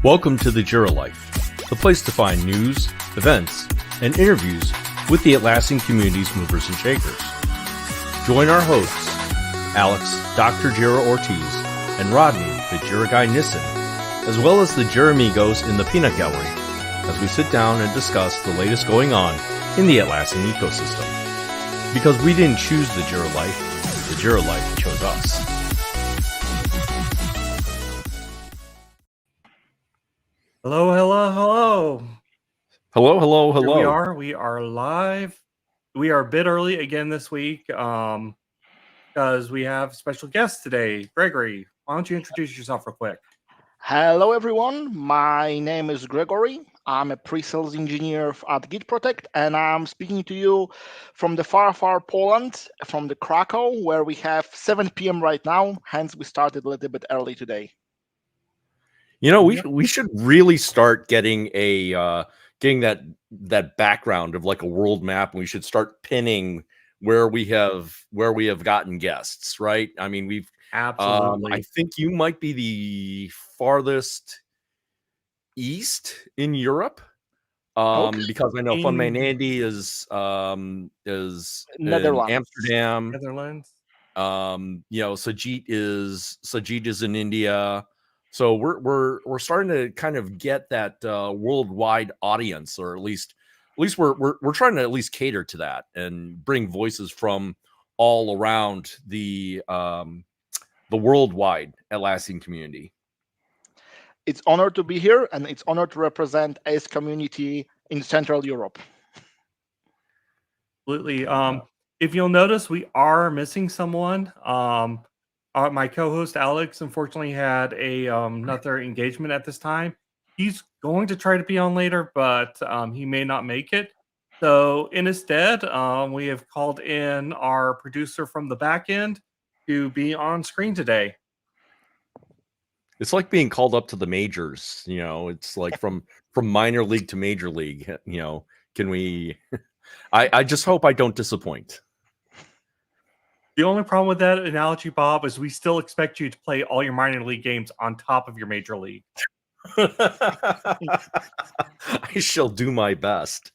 Welcome to the Jira Life, the place to find news, events, and interviews with the Atlassian community's movers and shakers. Join our hosts, Alex, Dr. Jira Ortiz, and Rodney, the Jira Guy Nissen, as well as the Jira Amigos in the Peanut Gallery, as we sit down and discuss the latest going on in the Atlassian ecosystem. Because we didn't choose the Jira Life, the Jira Life chose us. Hello. Hello. We are live. We are a bit early again this week because we have special guests today. Gregory, why don't you introduce yourself real quick? Hello, everyone. My name is Gregory. I'm a pre-sales engineer at Git Protect, and I'm speaking to you from the far Poland, from the Krakow, where we have 7 p.m. right now. Hence, we started a little bit early today. You know, we should really start getting getting that background of like a world map, and we should start pinning where we have gotten guests, right? I mean, we've Absolutely. I think you might be the farthest east in Europe. Because I know Fun Man Andy is Netherlands. in Amsterdam. Netherlands. Sajid is in India. So we're starting to kind of get that worldwide audience, or at least we're trying to at least cater to that and bring voices from all around the worldwide Atlassian community. It's an honor to be here, and it's an honor to represent ACE community in Central Europe. Absolutely. If you'll notice, we are missing someone. My co-host Alex unfortunately had another engagement at this time. He's going to try to be on later, but he may not make it. So instead, we have called in our producer from the back end to be on screen today. It's like being called up to the majors. It's like from minor league to major league. Can we? I just hope I don't disappoint. The only problem with that analogy, Bob, is we still expect you to play all your minor league games on top of your major league. I shall do my best.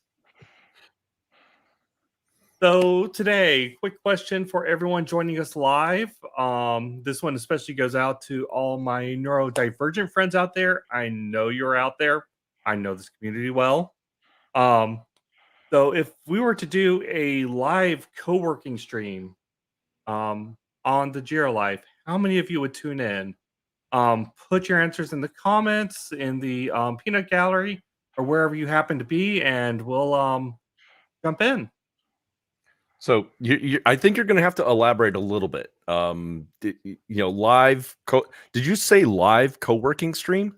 So today, quick question for everyone joining us live. This one especially goes out to all my neurodivergent friends out there. I know you're out there. I know this community well. So if we were to do a live co-working stream on the Jira Life, how many of you would tune in? Put your answers in the comments, in the peanut gallery, or wherever you happen to be, and we'll jump in. So I think you're going to have to elaborate a little bit. Live. Did you say live co-working stream?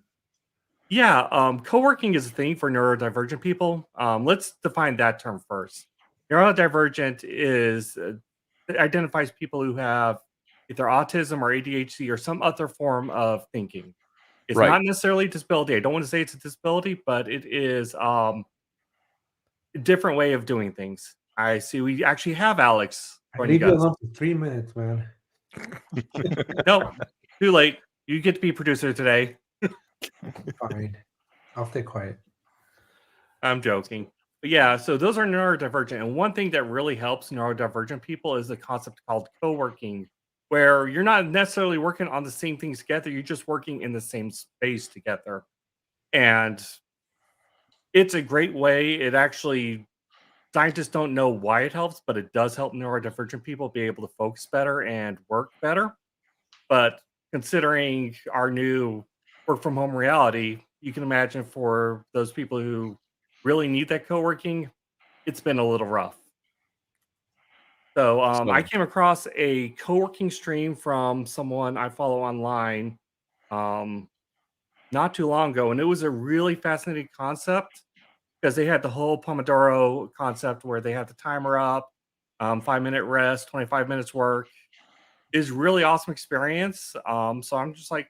Yeah, co-working is a thing for neurodivergent people. Let's define that term first. Neurodivergent identifies people who have either autism or ADHD or some other form of thinking. It's Right. not necessarily a disability. I don't want to say it's a disability, but it is a different way of doing things. I see we actually have Alex. I leave you alone for 3 minutes, man. Nope, too late. You get to be producer today. Fine. I'll stay quiet. I'm joking. But yeah, so those are neurodivergent. And one thing that really helps neurodivergent people is the concept called co-working, where you're not necessarily working on the same things together. You're just working in the same space together. And it's a great way. It actually, scientists don't know why it helps, but it does help neurodivergent people be able to focus better and work better. But considering our new work from home reality, you can imagine for those people who really need that co-working, it's been a little rough. So I came across a co-working stream from someone I follow online not too long ago, and it was a really fascinating concept because they had the whole Pomodoro concept where they had the timer up, 5-minute rest, 25 minutes work. It's really awesome experience. So I'm just like,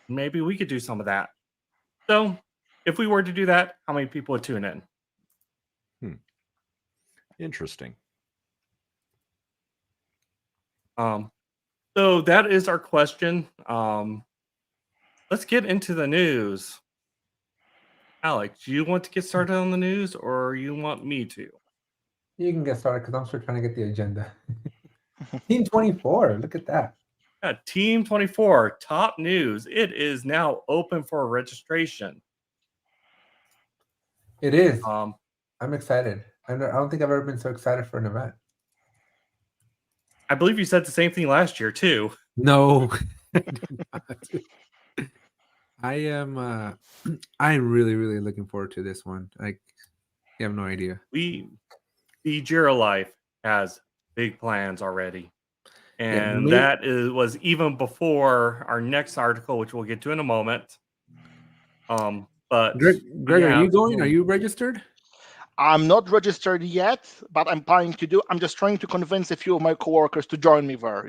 maybe we could do some of that. So if we were to do that, how many people would tune in? Interesting. So that is our question. Let's get into the news. Alex, do you want to get started on the news, or you want me to? You can get started because I'm still trying to get the agenda. Team 24. Look at that. Yeah, Team 24, top news. It is now open for registration. It is. Um, I'm excited. I don't think I've ever been so excited for an event. I believe you said the same thing last year too. No, I did not. I am. I'm really, really looking forward to this one. You have no idea. The Jira Life has big plans already, and was even before our next article, which we'll get to in a moment. But Greg, are you going? Are you registered? I'm not registered yet, but I'm planning to do. I'm just trying to convince a few of my coworkers to join me there.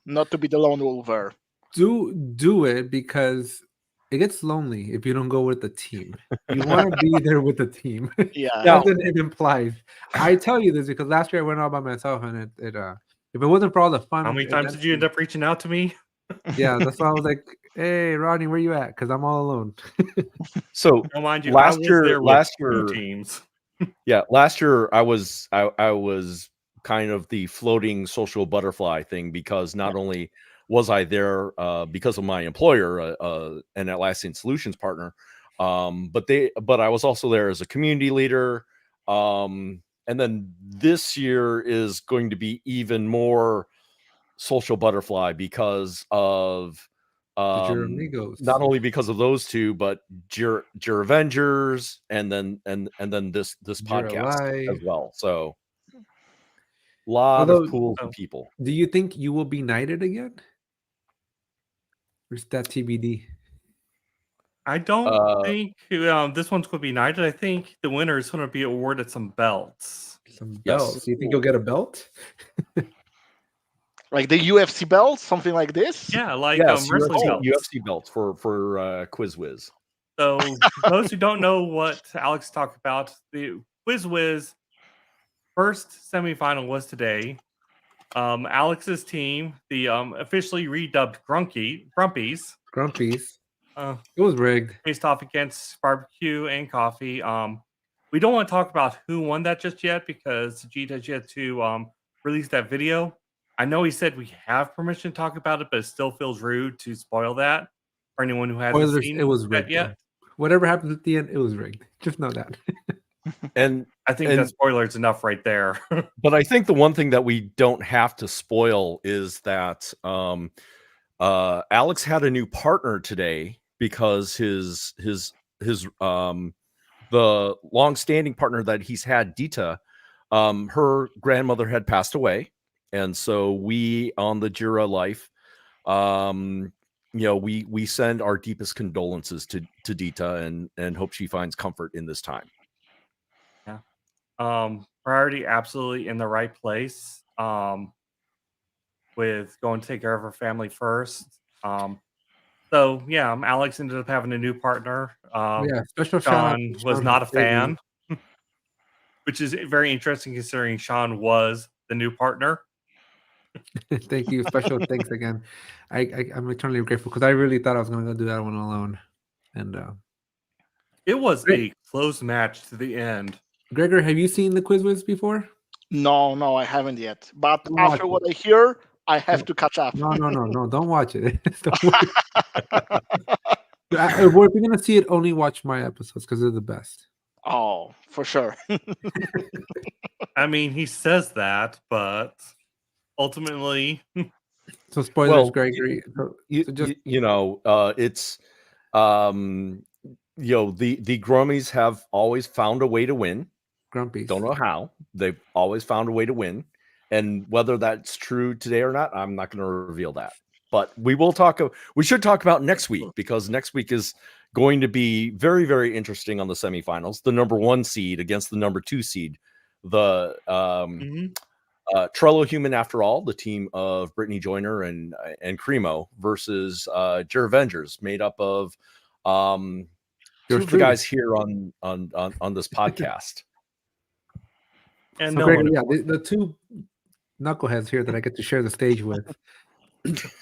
Not to be the lone wolf there. Do it because it gets lonely if you don't go with the team. You want to be there with the team. Yeah. That's what it implies. I tell you this because last year I went all by myself, and it if it wasn't for all the fun. How many times did you end up reaching out to me? Yeah, that's why I was like, "Hey, Rodney, where you at?" Because I'm all alone. So Don't mind you. last I was year, there with last two year, teams. yeah, last year I was kind of the floating social butterfly thing because not only was I there because of my employer, an Atlassian Solutions partner, but I was also there as a community leader. And then this year is going to be even more social butterfly because of Jira Amigos. not only because of those two, but Jira Avengers, and then this Jira podcast Live as well. So a lot Although- of cool people. Do you think you will be knighted again? Or is that TBD? I don't think this one's going to be knighted. I think the winner is going to be awarded some belts. Some Yes. belts. Do you think you'll get a belt? Like the UFC belt, something like this. Yeah, like Yes, wrestling belts. UFC belts for QuizWiz. So those who don't know what Alex talked about, the QuizWiz first semifinal was today. Alex's team, the officially redubbed Grumpies, It was rigged. faced off against Barbecue and Coffee. We don't want to talk about who won that just yet because G has yet to release that video. I know he said we have permission to talk about it, but it still feels rude to spoil that for anyone who hasn't Spoilers, seen it was that rigged. yet. Though. Whatever happens at the end, it was rigged. Just know that. And I think that spoiler's enough right there. but I think the one thing that we don't have to spoil is that Alex had a new partner today because the long-standing partner that he's had, Dita, her grandmother had passed away, and so we on the Jira Life, we send our deepest condolences to Dita and hope she finds comfort in this time. Priority absolutely in the right place. With going to take care of her family first. So yeah, Alex ended up having a new partner. Special shout out. Sean was not a fan, which is very interesting considering Sean was the new partner. Thank you. Special thanks again. I'm eternally grateful because I really thought I was going to go do that one alone. And it was a close match to the end. Gregor, have you seen the QuizWiz before? No, I haven't yet. But Don't after watch what I hear, I have to catch up. No. Don't watch it. If you're going to see it, only watch my episodes because they're the best. Oh, for sure. I mean, he says that, but ultimately, so spoilers, Gregory. It's the Grummies have always found a way to win. Grumpies. Don't know how. They've always found a way to win. And whether that's true today or not, I'm not going to reveal that. But we should talk about next week because next week is going to be very, very interesting on the semifinals. The number 1 seed against the number 2 seed. The Trello Human After All, the team of Brittany Joyner and Cremo versus Jira Avengers, made up of two of the guys here on this podcast. and so no Gregory, one. the two knuckleheads here that I get to share the stage with.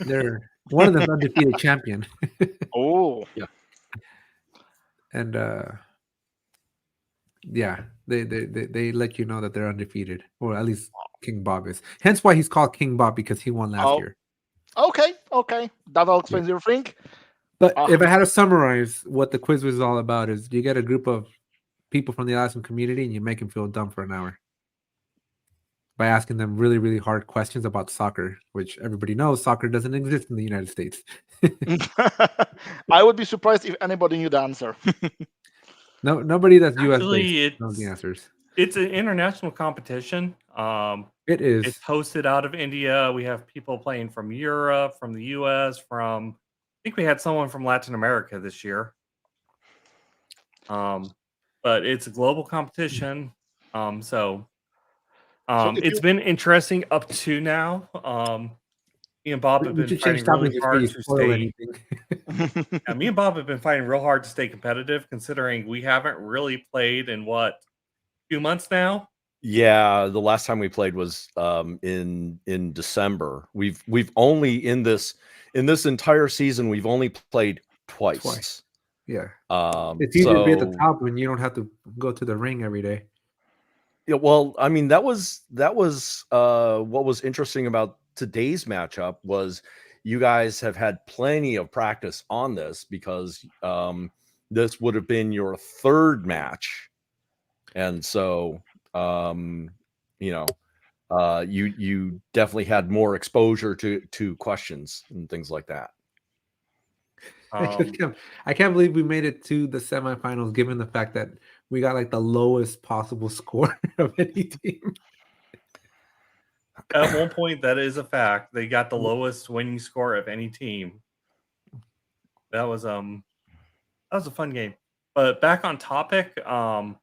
They're one of them undefeated champion. Oh, and Yeah, they let you know that they're undefeated, or at least King Bob is. Hence why he's called King Bob, because he won last Oh, year. okay. That all Yeah. explains everything. But Ah. if I had to summarize what the quiz was all about, is you get a group of people from the Alaskan community and you make them feel dumb for an hour by asking them really, really hard questions about soccer, which everybody knows soccer doesn't exist in the United States. I would be surprised if anybody knew the answer. No, nobody that's US based Actually, knows the answers. it's an international competition. It is. It's hosted out of India. We have people playing from Europe, from the US, from I think we had someone from Latin America this year. But it's a global competition. So if it's you been interesting up to now. Me and Bob have We been should change fighting topic really just hard you to spoil stay. anything. Yeah, me and Bob have been fighting real hard to stay competitive, considering we haven't really played in what, 2 months now. Yeah, the last time we played was in December. We've only in this entire season we've only played twice. Yeah. It's easier to be at the So top when you don't have to go to the ring every day. yeah, well, I mean that was what was interesting about today's matchup was you guys have had plenty of practice on this, because this would have been your third match, and so you definitely had more exposure to questions and things like that. I can't believe we made it to the semifinals, given the fact that we got like the lowest possible score of any team. At one point, that is a fact. They got the lowest winning score of any team. That was a fun game. But back on topic, my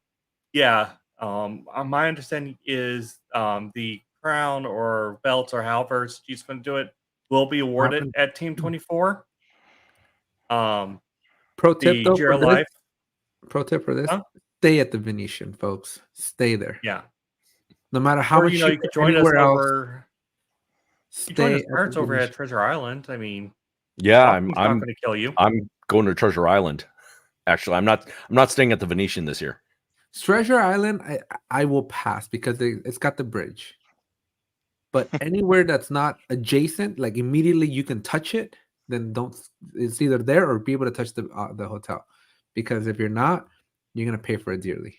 understanding is the crown or belts or however she's going to do it will be awarded at Team 24. Pro tip though for this. Life. Pro tip for this: Huh? Stay at the Venetian, folks. Stay there. Yeah. No matter how much you could join us over. You join us parents over at Treasure Island. I mean, yeah, I'm not going to kill you. I'm going to Treasure Island. Actually, I'm not staying at the Venetian this year. Treasure Island, I will pass because it's got the bridge. But anywhere that's not adjacent, like immediately you can touch it, then don't. It's either there or be able to touch the hotel, because if you're not, you're gonna pay for it dearly,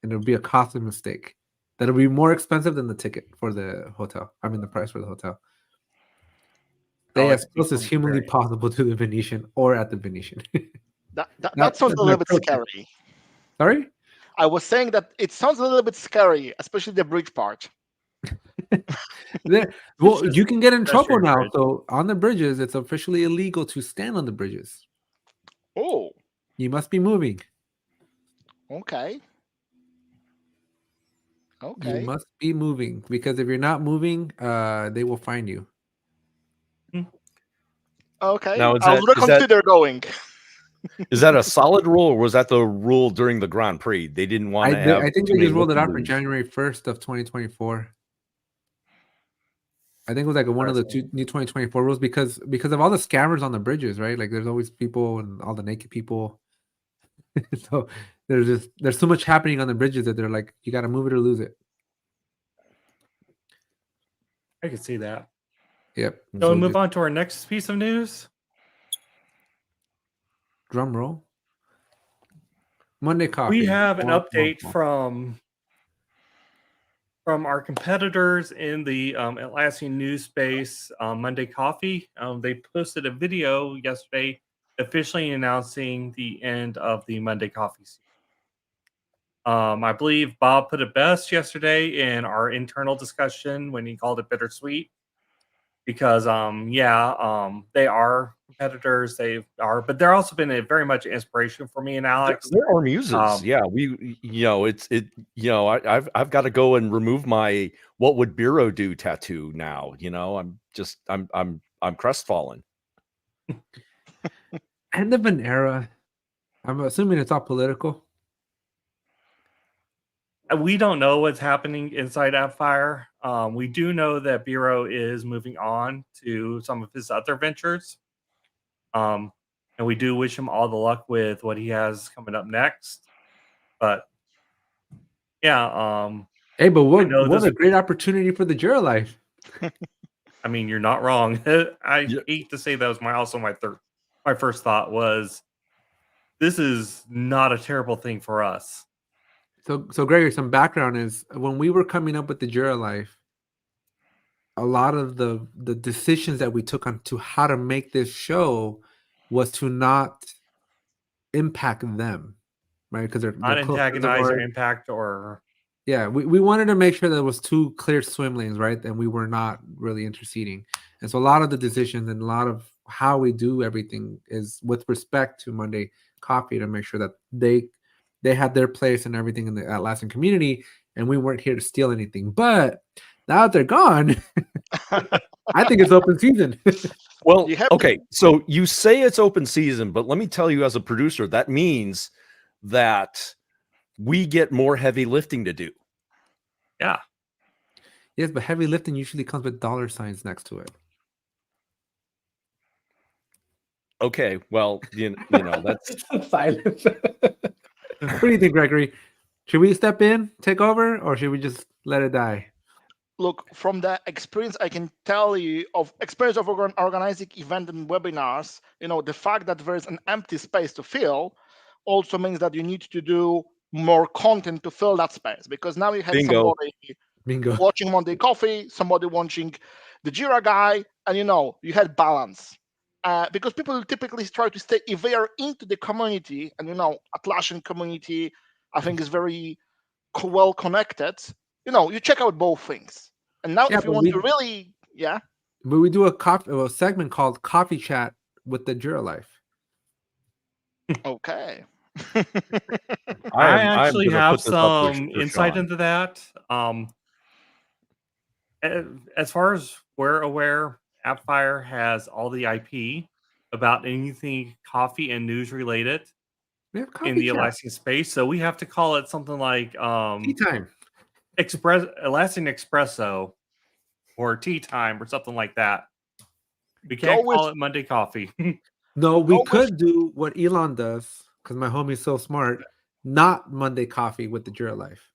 and it'll be a costly mistake. That'll be more expensive than the ticket for the hotel. I mean, the price for the hotel. Stay as close as humanly possible to the Venetian or at the Venetian. That sounds a little bit scary. Sorry? I was saying that it sounds a little bit scary, especially the bridge part. Well, you can get in trouble now. So on the bridges, it's officially illegal to stand on the bridges. Oh. You must be moving. Okay. You must be moving, because if you're not moving, they will fine you. Okay. Now, I'll reconsider going. Is that a solid rule, or was that the rule during the Grand Prix? They didn't want to have. I think they just rolled it out for January 1st of 2024. I think it was like one of the new 2024 rules because of all the scammers on the bridges, right? Like there's always people and all the naked people. So there's so much happening on the bridges that they're like, you got to move it or lose it. I can see that. Yep. So we move on to our next piece of news. Drum roll. Monday Coffee. We have an update from our competitors in the Atlassian news space, Monday Coffee. They posted a video yesterday officially announcing the end of the Monday Coffee season. I believe Bob put it best yesterday in our internal discussion when he called it bittersweet, because they are competitors, but they're also been very much inspiration for me and Alex. There are muses. Yeah, I've got to go and remove my "What would Biro do" tattoo now. I'm crestfallen. End of an era. I'm assuming it's all political. We don't know what's happening inside Appfire. We do know that Biro is moving on to some of his other ventures. And we do wish him all the luck with what he has coming up next. But Yeah. Hey, but what know what this- a great opportunity for the Jura Life. I mean, you're not wrong. I Yeah. hate to say that was my first thought was this is not a terrible thing for us. So Gregory, some background is when we were coming up with the Jura Life, a lot of the decisions that we took on to how to make this show was to not impact them, right? Because they're Not close friends of antagonize or ours. impact or Yeah, we wanted to make sure there was two clear swim lanes, right? And we were not really interceding. And so a lot of the decisions and a lot of how we do everything is with respect to Monday Coffee to make sure that they had their place and everything in the Atlassian community, and we weren't here to steal anything. But now that they're gone, I think it's open season. Well, You have okay, so you say it's open season, but let me tell you as a producer, that means that we get more heavy lifting to do. yeah. Yes, but heavy lifting usually comes with dollar signs next to it. Okay, well, you know that's Silence. What do you think, Gregory? Should we step in, take over, or should we just let it die? Look, from the experience, I can tell you of experience of organizing event and webinars. The fact that there is an empty space to fill also means that you need to do more content to fill that space, because now you have Bingo. somebody Bingo. watching Monday Coffee, somebody watching the Jira guy, and you had balance. Because people typically try to stay, if they are into the community, and Atlassian community, I think is very well connected. You check out both things. And now, Yeah, if you but want to really, But we do a segment called Coffee Chat with the Jura Life. okay. I I'm actually gonna have put this up for some insight Sean. into that. As far as we're aware, AppFire has all the IP about anything coffee and news related We have coffee in the chat. Atlassian space. So we have to call it something like Tea time. Atlassian Espresso or Tea Time or something like that. We Go can't with- call it Monday Coffee. No, we Go with- could do what Elon does because my homie's so smart. Not Monday Coffee with the Jura Life.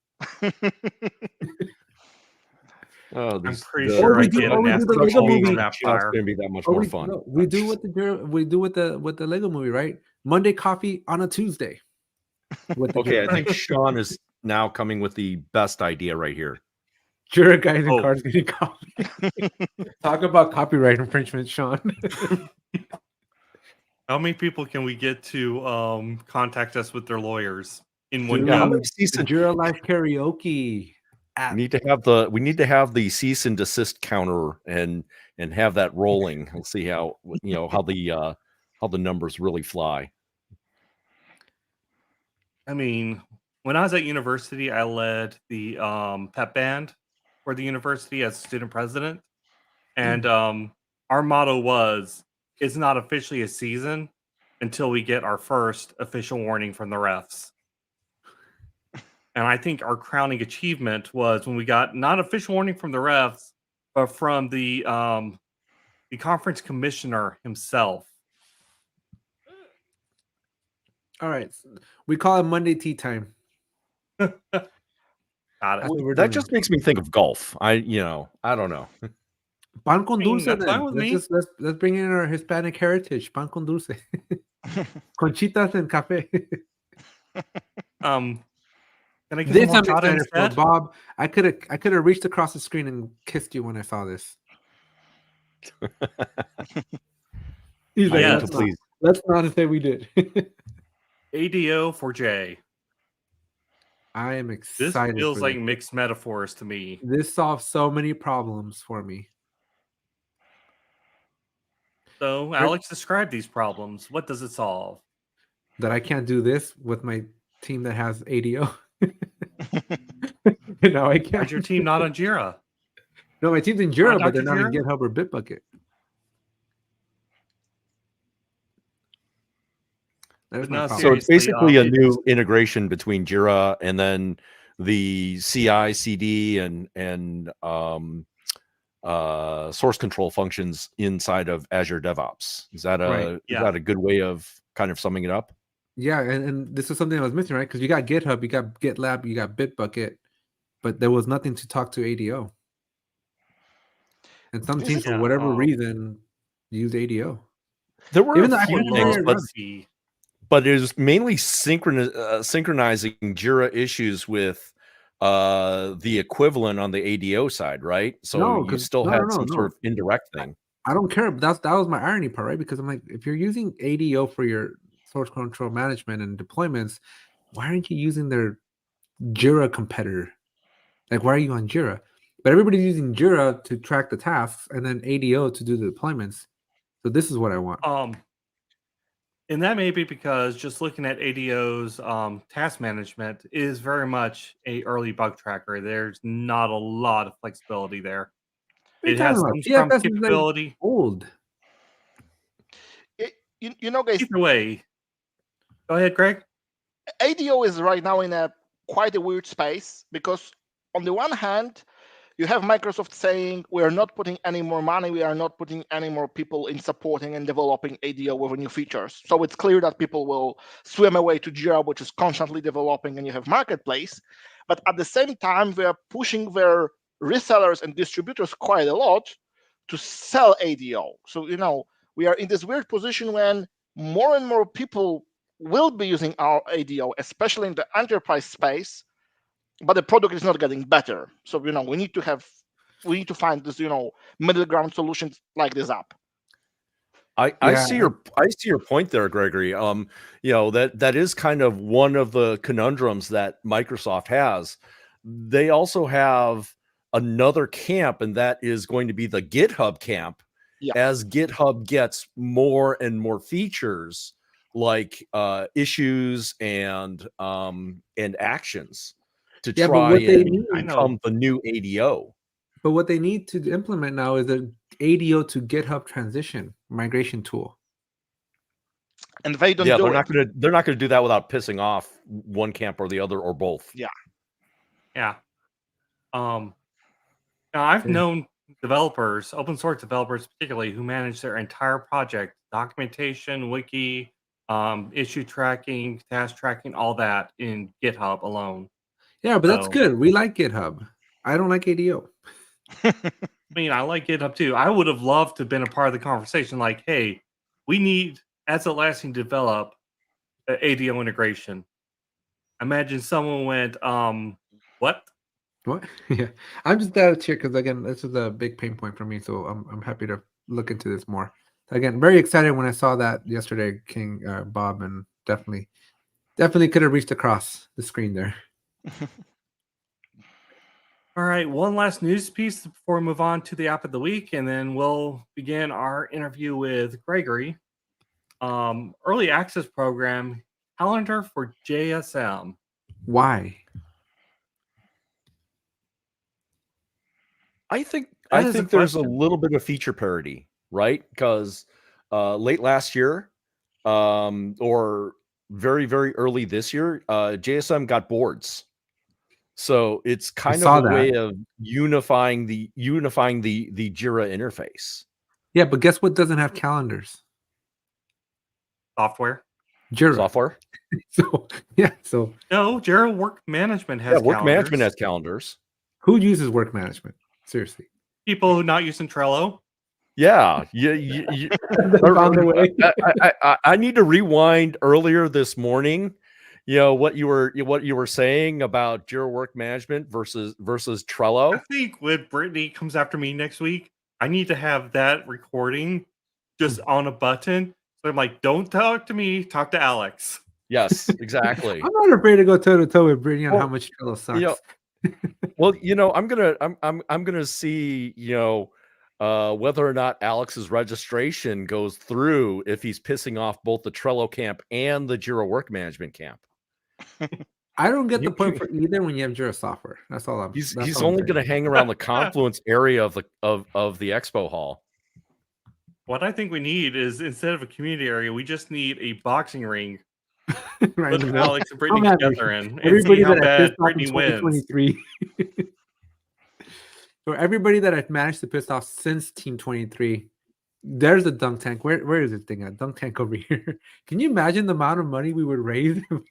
Oh, I'm these- pretty the- sure I we do- get or a we do nasty the Lego call movie. from That's AppFire. going to be that much Or more we, fun. no, we do with the Lego movie, right? Monday Coffee on a Tuesday. With the Okay, I Jura, think Sean is now coming with the best idea right here. Jura guys in Oh. cars getting coffee. Talk about copyright infringement, Sean. How many people can we get to contact us with their lawyers in one Dude, Yeah, how go? many cease the and- Jura Life karaoke. we need to have the cease and desist counter and have that rolling. We'll see how the numbers really fly. I mean, when I was at university, I led the pep band for the university as student president. And our motto was, it's not officially a season until we get our first official warning from the refs. And I think our crowning achievement was when we got not official warning from the refs, but from the conference commissioner himself. All right. We call it Monday tea time. Got it. That's what we're That doing. just makes me think of golf. I don't know. Pan con I mean, dulce. that's fine with me. Let's bring in our Hispanic heritage. Pan con dulce. Conchitas and cafe. Can I get This some I'm horchata excited for, instead? Bob. I could have reached across the screen and kissed you when I saw this. He's like, Yeah, let's not. please. Let's not say we did. ADO for Jay. I am This excited. feels for like this. mixed metaphors to me. This solves so many problems for me. So, Alex, describe these problems. What does it solve? That I can't do this with my team that has ADO. No, I can't. Why's your team not on Jira? No, my team's in Jira, but they're Dr. not in Jira? GitHub or Bitbucket. There's my No, problem. So it's Seriously, basically a it's- new integration between Jira and then the CI, CD, and source control functions inside of Azure DevOps. Is that Right. is Yeah. that a good way of kind of summing it up? Yeah, and this is something I was missing, right? Because you got GitHub, you got GitLab, you got Bitbucket, but there was nothing to talk to ADO. And some This teams, is for Yeah, whatever reason, use ADO. There were Even a though I few find it things, very but let's see. it was mainly synchronizing Jira issues with the equivalent on the ADO side, right? So no, you because still had no, some sort no. of indirect thing. I don't care. But that was my irony part, right? Because I'm like, if you're using ADO for your source control management and deployments, why aren't you using their Jira competitor? Like, why are you on Jira? But everybody's using Jira to track the tasks and then ADO to do the deployments. So this is what I want. And that may be because just looking at ADO's task management is very much a early bug tracker. There's not a lot of flexibility there. What are you It talking has about? some Scrum TFS is like capability. old. you know, guys. Either way, go ahead, Greg. ADO is right now in a quite a weird space because on the one hand, you have Microsoft saying we are not putting any more money, we are not putting any more people in supporting and developing ADO with new features. So it's clear that people will swim away to Jira, which is constantly developing, and you have Marketplace. But at the same time, they are pushing their resellers and distributors quite a lot to sell ADO. So, you know, we are in this weird position when more and more people will be using our ADO, especially in the enterprise space, but the product is not getting better. So, you know, we need to find this, you know, middle ground solutions like this app. I see your point there, Gregory. You know, that is kind of one of the conundrums that Microsoft has. They also have another camp, and that is going to be the GitHub camp. Yeah. As GitHub gets more and more features like issues and actions to Yeah, but try what they and need, I know. become the new ADO. but what they need to implement now is an ADO to GitHub transition migration tool. And they don't Yeah, do they're not gonna do that without pissing off one camp or the other or both. Yeah. Yeah. Now I've Yeah. known developers, open source developers particularly, who manage their entire project, documentation, wiki, issue tracking, task tracking, all that in GitHub alone. Yeah, but that's So, good. We like GitHub. I don't like ADO. I mean, I like GitHub too. I would have loved to have been a part of the conversation. Like, hey, we need, as Atlassian, develop ADO integration. Imagine someone went, what? What? Yeah, I'm just glad it's here because again, this is a big pain point for me. So I'm happy to look into this more. Again, very excited when I saw that yesterday, King Bob, and definitely could have reached across the screen there. All right, one last news piece before we move on to the app of the week, and then we'll begin our interview with Gregory. Early access program calendar for JSM. Why? I think That is a there's a question. little bit of feature parity, right? Because late last year, or very, very early this year, JSM got boards. So it's kind of saw a way that. of unifying the Jira interface. Yeah, but guess what doesn't have calendars? Software. Jira. Software. So yeah, so No, Jira Work Management has Work calendars. management has calendars. who uses work management? Seriously. People who not using Trello. Yeah, Found a way. I need to rewind earlier this morning. You know what you were saying about Jira Work Management versus Trello. I think when Brittany comes after me next week, I need to have that recording just on a button. So I'm like, don't talk to me, talk to Alex. Yes, exactly. I'm not afraid to go toe to toe with Brittany on Well, how much Trello sucks. you know, well, you know, I'm gonna see, you know, whether or not Alex's registration goes through if he's pissing off both the Trello camp and the Jira Work Management camp. I don't get the point for either when you have Jira software. That's all I'm. He's that's all only I'm going to hang around the Confluence area of the expo hall. What I think we need is, instead of a community area, we just need a boxing ring. right in the Put middle. Alex and Brittany I'm happy. together in, and Everybody see how that I bad pissed off in Brittany wins. 2023. So everybody that I've managed to piss off since Team 23, There's a dunk tank. Where is this thing at? Dunk tank over here. Can you imagine the amount of money we would raise if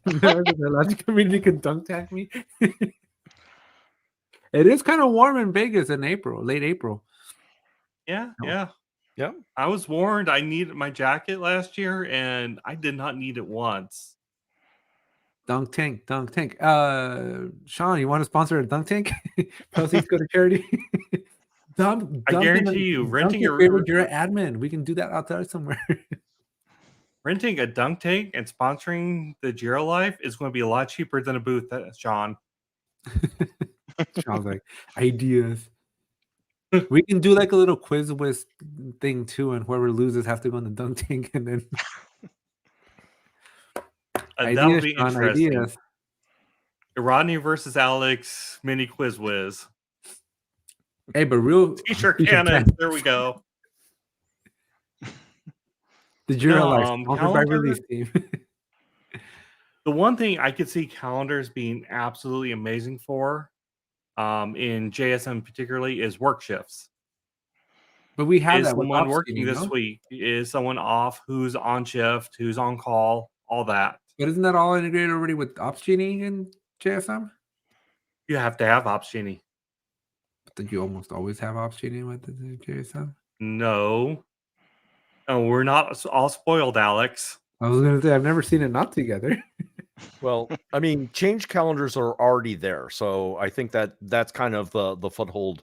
the Latin community could dunk tank me? It is kind of warm in Vegas in April, late April. Yeah, No. yeah. Yeah. I was warned I needed my jacket last year, and I did not need it once. Dunk tank, dunk tank. Sean, you want to sponsor a dunk tank? Proceeds go to charity. I guarantee you, renting your favorite Jira admin. We can do that out there somewhere. renting a dunk tank and sponsoring the Jira Life is going to be a lot cheaper than a booth, Sean. Sean's like ideas. We can do like a little quiz whiz thing too, and whoever loses has to go in the dunk tank, and then That would be Sean, interesting. ideas. Rodney versus Alex mini quiz whiz. Hey, but real T-shirt cannon. There we go. the Jira No, Life sponsored by calendar- release team. The one thing I could see calendars being absolutely amazing for, in JSM particularly, is work shifts. But we have Is that with someone off working seating, this no? week? Is someone off? Who's on shift? Who's on call? All that. But isn't that all integrated already with Ops Genie and JSM? You have to have Ops Genie. I think you almost always have Ops Genie with the JSM. No. Oh, we're not all spoiled, Alex. I was gonna say I've never seen it not together. Well, I mean, change calendars are already there, so I think that's kind of the foothold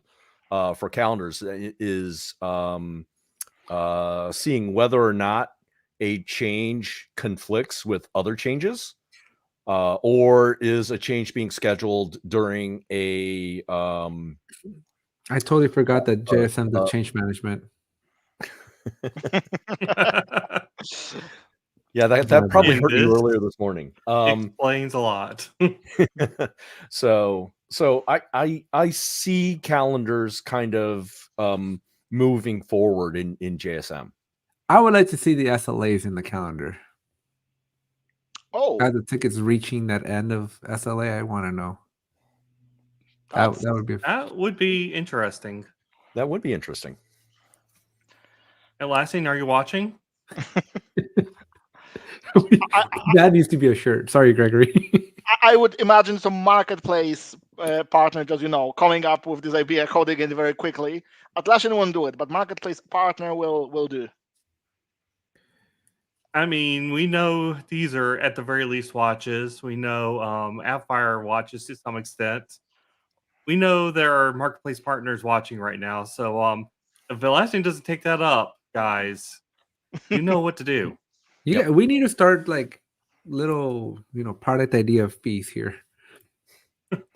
for calendars is seeing whether or not a change conflicts with other changes, or is a change being scheduled during a I totally forgot that JSM does change management. yeah, that probably And hurt you this earlier this morning. explains a lot. So I see calendars kind of moving forward in JSM. I would like to see the SLAs in the calendar. Oh, As the tickets reaching that end of SLA, I want to know. That would be. That would be interesting. That would be interesting. Atlassian, are you watching? That needs to be a shirt. Sorry, Gregory. I would imagine some marketplace partner, just coming up with this idea, coding it very quickly. Atlassian won't do it, but marketplace partner will do. I mean, we know these are at the very least watches. We know Appfire watches to some extent. We know there are marketplace partners watching right now. So if Atlassian doesn't take that up, guys, you know what to do. Yeah, we need to start like little, product idea fees here.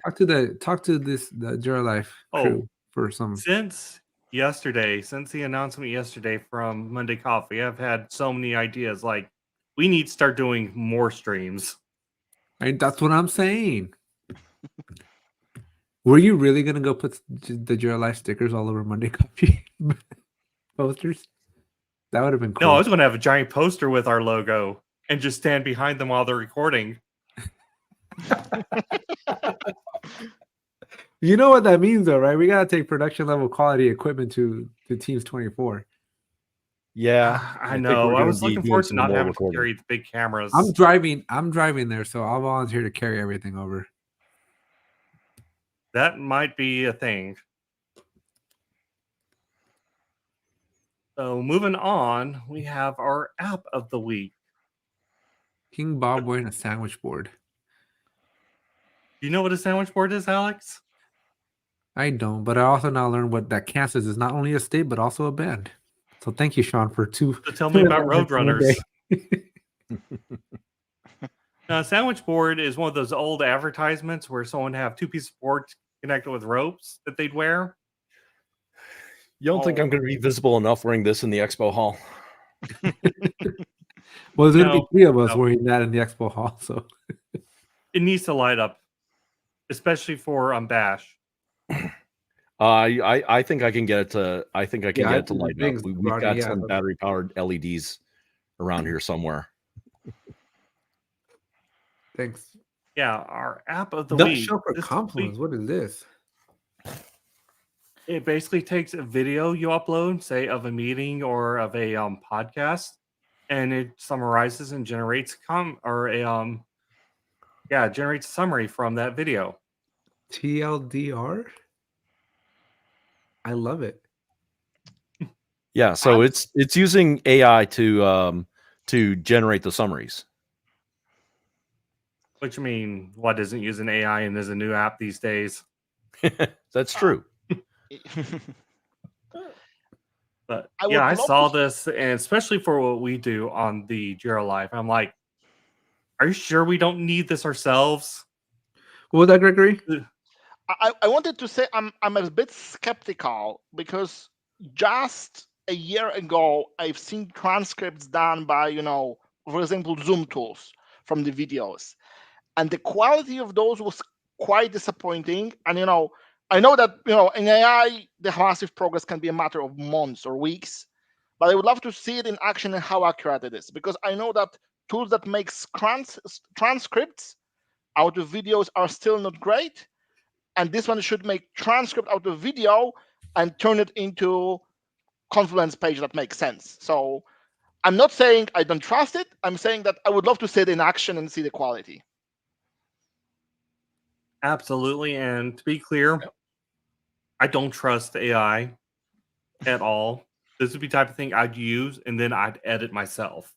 Talk to the Jira Life crew for some. Since the announcement yesterday from Monday Coffee, I've had so many ideas. Like, we need to start doing more streams. That's what I'm saying. Were you really gonna go put the Jira Life stickers all over Monday Coffee posters? That would have been cool. No, I was going to have a giant poster with our logo and just stand behind them while they're recording. You know what that means, though, right? We gotta take production level quality equipment to Teams 24. Yeah, I know. I was looking forward to not having to carry the big cameras. I'm driving there, so I'll volunteer to carry everything over. That might be a thing. So moving on, we have our app of the week. King Bob wearing a sandwich board. Do you know what a sandwich board is, Alex? I don't, but I also now learned what that counts as is not only a state, but also a band. So thank you, Sean, for So tell me about Roadrunners. Sandwich board is one of those old advertisements where someone have two pieces of board connected with ropes that they'd wear. You don't think I'm going to be visible enough wearing this in the expo hall? Well, there's going to be three of us wearing that in the expo hall, so it needs to light up, especially for Bash. I think I can get it to. I think I can get it to light up. We've got some battery powered LEDs around here somewhere. Thanks. Yeah, our app of the week. Show for compliments. What is this? It basically takes a video you upload, say of a meeting or of a podcast, and it summarizes and generates generates a summary from that video. TLDR. I love it. Yeah, so it's using AI to generate the summaries. Which what isn't using AI and there's a new app these days? That's true. But I would yeah, I love saw to- this, and especially for what we do on the Jira Live, I'm like, are you sure we don't need this ourselves? What was that, Gregory? I wanted to say I'm a bit skeptical because just a year ago I've seen transcripts done by for example Zoom tools from the videos, and the quality of those was quite disappointing. And I know that in AI the massive progress can be a matter of months or weeks, but I would love to see it in action and how accurate it is, because I know that tools that make transcripts out of videos are still not great. And this one should make transcript out of video and turn it into Confluence page that makes sense. So I'm not saying I don't trust it. I'm saying that I would love to see it in action and see the quality. Absolutely. And to be clear, I don't trust AI at all. This would be the type of thing I'd use and then I'd edit myself.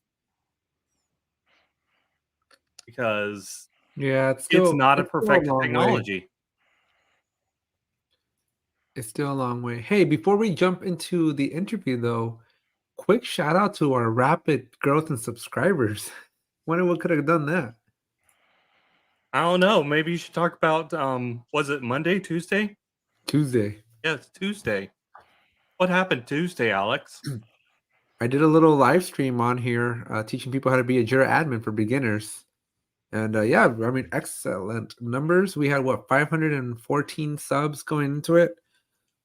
Because Yeah, it's not a perfect technology. It's still a long way. Hey, before we jump into the interview, though, quick shout out to our rapid growth in subscribers. Wonder what could have done that. I don't know. Maybe you should talk about, was it Monday, Tuesday? Tuesday. Yeah, it's Tuesday. What happened Tuesday, Alex? I did a little live stream on here teaching people how to be a Jira admin for beginners. And yeah, I mean, excellent numbers. We had, 514 subs going into it.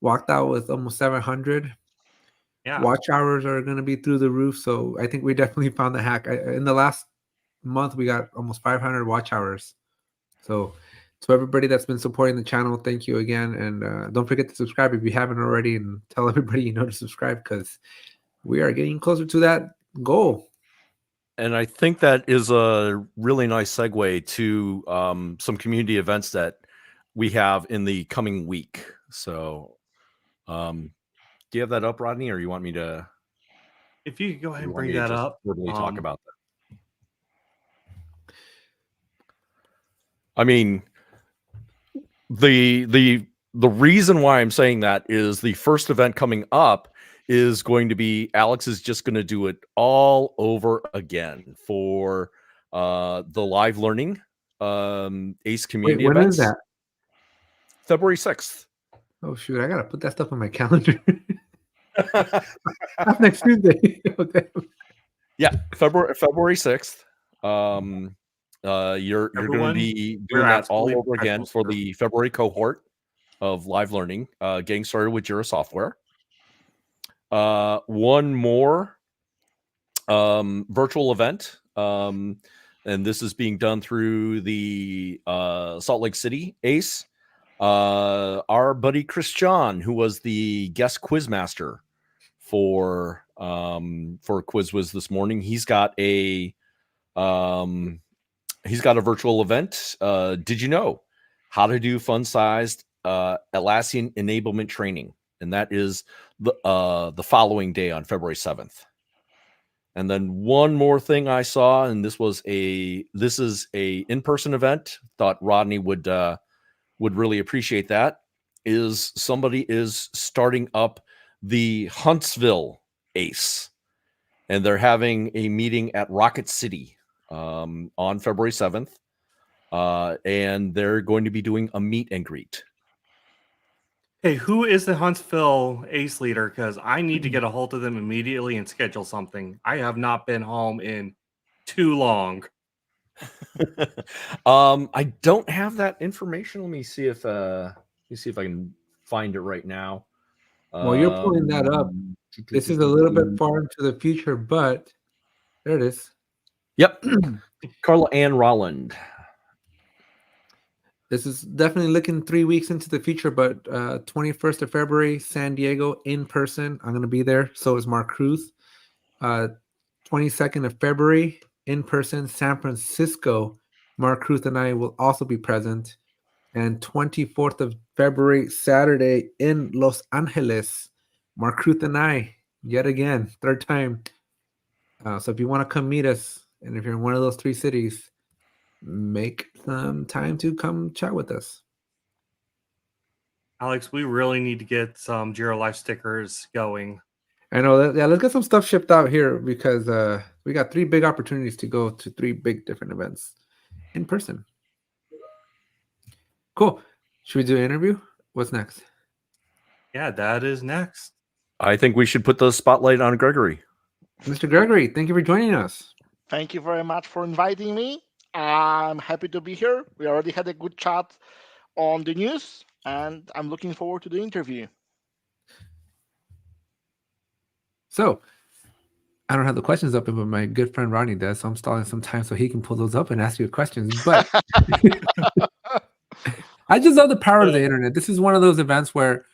Walked out with almost 700. Yeah. Watch hours are going to be through the roof. So I think we definitely found the hack. In the last month, we got almost 500 watch hours. So to everybody that's been supporting the channel, thank you again. And don't forget to subscribe if you haven't already, and tell everybody to subscribe, because we are getting closer to that goal. And I think that is a really nice segue to some community events that we have in the coming week. So do you have that up, Rodney, or you want me to? If you could go ahead and bring that up. Verbally talk about that. I mean, the reason why I'm saying that is the first event coming up is going to be, Alex is just going to do it all over again for the live learning ACE community When events. is that? February 6th. Oh shoot, I gotta put that stuff on my calendar. That's next Tuesday. Okay. Yeah, February 6th. You're going to be doing that all over again for the February cohort of live learning, getting started with Jira Software. One more virtual event, and this is being done through the Salt Lake City ACE. Our buddy Chris John, who was the guest quiz master for QuizWiz this morning, he's got a virtual event. Did you know how to do fun-sized Atlassian enablement training? And that is the following day on February 7th. And then one more thing I saw, and this is a in-person event. Thought Rodney would really appreciate that. Is somebody is starting up the Huntsville ACE, and they're having a meeting at Rocket City on February 7th, and they're going to be doing a meet and greet. Hey, who is the Huntsville ACE leader? Because I need to get a hold of them immediately and schedule something. I have not been home in too long. I don't have that information. Let me see if I can find it right now. Well, you're pulling that up. This is a little bit far into the future, but there it is. Yep. Carla Ann Rolland. this is definitely looking 3 weeks into the future, but 21st of February, San Diego in person. I'm going to be there. So is Mark Cruz. 22nd of February in person, San Francisco. Mark Cruz and I will also be present. And 24th of February, Saturday in Los Angeles, Mark Cruz and I, yet again, third time. So if you want to come meet us, and if you're in one of those three cities, make some time to come chat with us. Alex, we really need to get some Jira Life stickers going. I know that. Yeah, let's get some stuff shipped out here because we got 3 big opportunities to go to 3 big different events in person. Cool. Should we do an interview? What's next? Yeah, that is next. I think we should put the spotlight on Gregory. Mr. Gregory, thank you for joining us. Thank you very much for inviting me. I'm happy to be here. We already had a good chat on the news, and I'm looking forward to the interview. So, I don't have the questions open, but my good friend Ronnie does, so I'm stalling some time so he can pull those up and ask you questions. But I just love the power of the internet. This is one of those events where,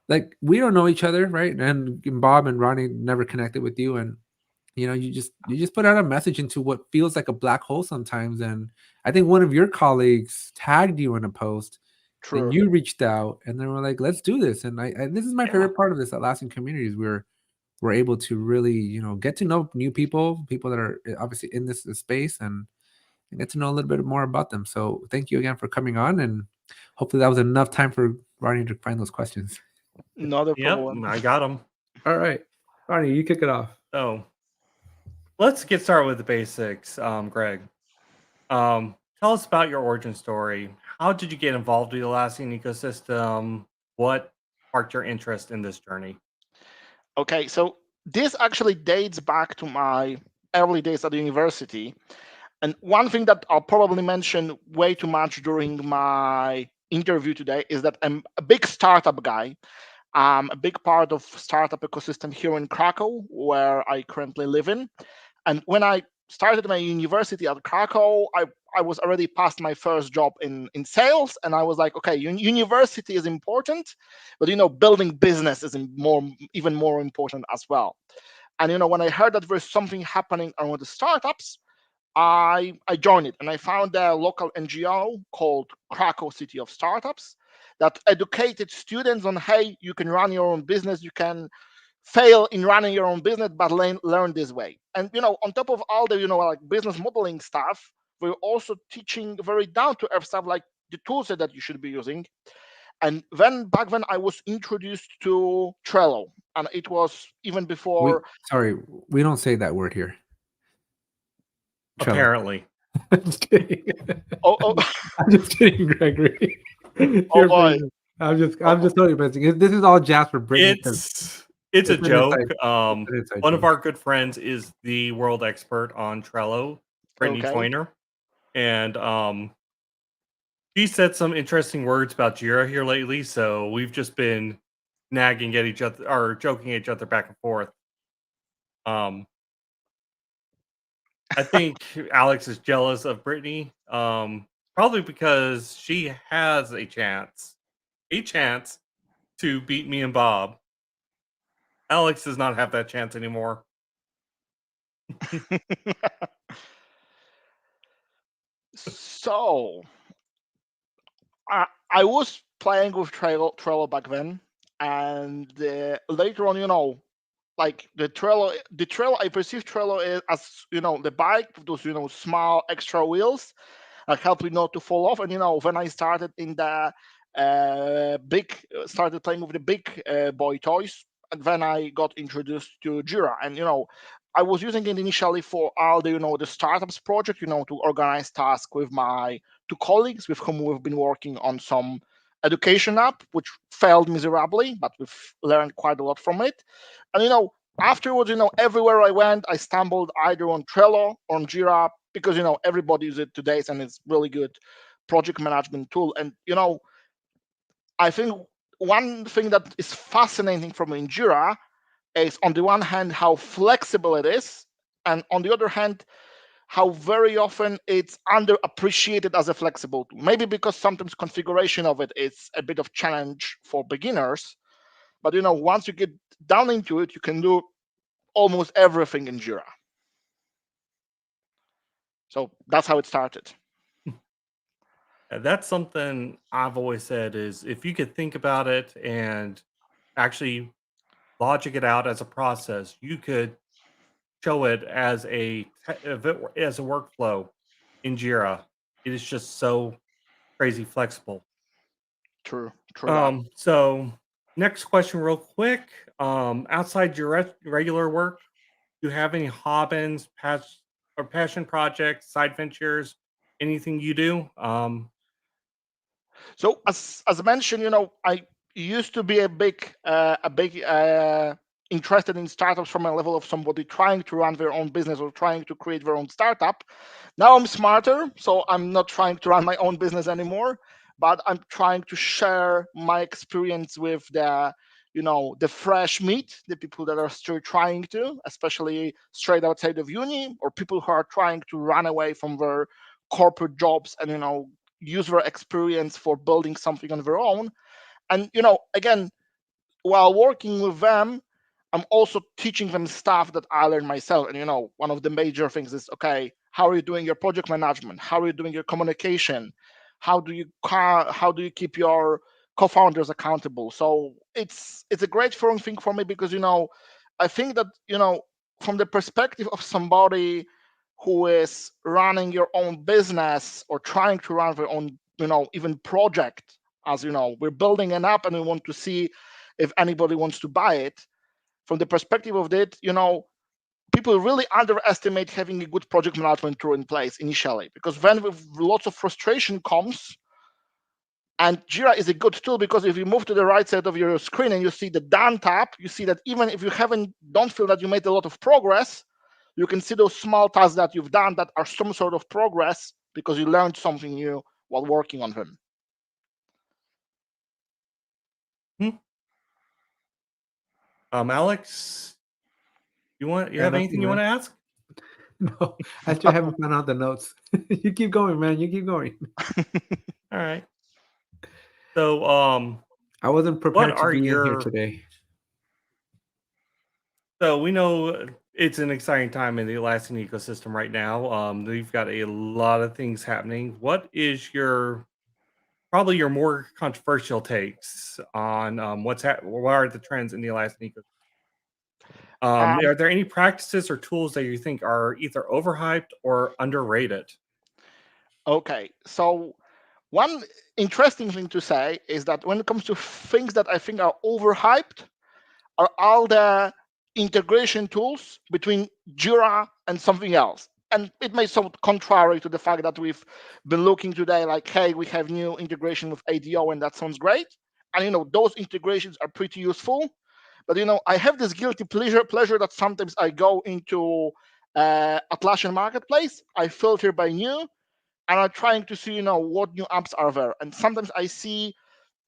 like, we don't know each other, right? And Bob and Ronnie never connected with you, and you just put out a message into what feels like a black hole sometimes. And I think one of your colleagues tagged you in a post. True. And you reached out, and then we're like, let's do this. And this is my favorite part of this Atlassian community is we're able to really, get to know new people that are obviously in this space and get to know a little bit more about them. So thank you again for coming on, and hopefully that was enough time for Ronnie to find those questions. Not a problem. Yep, I got them. All right, Ronnie, you kick it off. So let's get started with the basics, Greg. Tell us about your origin story. How did you get involved with the Atlassian ecosystem? What sparked your interest in this journey? Okay, so this actually dates back to my early days at the university. And one thing that I'll probably mention way too much during my interview today is that I'm a big startup guy. I'm a big part of startup ecosystem here in Krakow, where I currently live in. And when I started my university at Krakow, I was already past my first job in sales, and I was like, okay, university is important, but building business is even more important as well. And when I heard that there's something happening around the startups, I joined it, and I found a local NGO called Krakow City of Startups that educated students on, hey, you can run your own business, you can fail in running your own business, but learn this way. And on top of all the like business modeling stuff, we're also teaching very down to earth stuff like the tools that you should be using. And back then I was introduced to Trello, and it was even before. We don't say that word here. Trello. Apparently. I'm just kidding. Oh. I'm just kidding, Gregory. Oh boy. I'm just totally messing. This is all Jasper Brittany. It's a joke. One of our good friends is the world expert on Trello, Brittany Toyner. And he said some interesting words about Jira here lately, so we've just been nagging at each other or joking at each other back and forth. I think Alex is jealous of Brittany, probably because she has a chance to beat me and Bob. Alex does not have that chance anymore. So, I was playing with Trello back then, and later on, like the Trello, I perceive Trello as the bike with those small extra wheels that help you not to fall off. And when I started in the started playing with the big boy toys, and then I got introduced to Jira, and I was using it initially for all the the startups project, to organize tasks with my 2 colleagues with whom we've been working on some education app, which failed miserably, but we've learned quite a lot from it. And afterwards, everywhere I went, I stumbled either on Trello or on Jira, because everybody uses it today, and it's really good project management tool. And I think one thing that is fascinating from in Jira is, on the one hand, how flexible it is, and on the other hand, how very often it's underappreciated as a flexible tool. Maybe because sometimes configuration of it is a bit of challenge for beginners, but once you get down into it, you can do almost everything in Jira. So that's how it started. That's something I've always said is if you could think about it and actually logic it out as a process, you could show it as as a workflow in Jira. It is just so crazy flexible. True that. So next question real quick. Outside your regular work, do you have any hobbies, passion projects, side ventures, anything you do? So as mentioned, I used to be a big interested in startups from a level of somebody trying to run their own business or trying to create their own startup. Now I'm smarter, so I'm not trying to run my own business anymore, but I'm trying to share my experience with the fresh meat, the people that are still trying to, especially straight outside of uni, or people who are trying to run away from their corporate jobs and use their experience for building something on their own. And again, while working with them, I'm also teaching them stuff that I learned myself. And one of the major things is, okay, how are you doing your project management? How are you doing your communication? How do you keep your co-founders accountable? So it's a great forum thing for me because I think that from the perspective of somebody who is running your own business or trying to run their own even project, as we're building an app and we want to see if anybody wants to buy it. From the perspective of that, people really underestimate having a good project management tool in place initially, because then with lots of frustration comes. And Jira is a good tool because if you move to the right side of your screen and you see the done tab, you see that even if you don't feel that you made a lot of progress, you can see those small tasks that you've done that are some sort of progress because you learned something new while working on them. Alex, you have nothing, anything you man. want to ask? No, I still haven't found out the notes. You keep going, man. You keep going. All right. So, I wasn't prepared to are be in here your- today. so we know it's an exciting time in the Atlassian ecosystem right now. We've got a lot of things happening. What is probably your more controversial takes on what are the trends in the Atlassian ecosystem? Are there any practices or tools that you think are either overhyped or underrated? Okay, so one interesting thing to say is that when it comes to things that I think are overhyped, are all the integration tools between Jira and something else. And it may sound contrary to the fact that we've been looking today like, hey, we have new integration with ADO and that sounds great. And those integrations are pretty useful. But I have this guilty pleasure that sometimes I go into Atlassian Marketplace, I filter by new, and I'm trying to see what new apps are there. And sometimes I see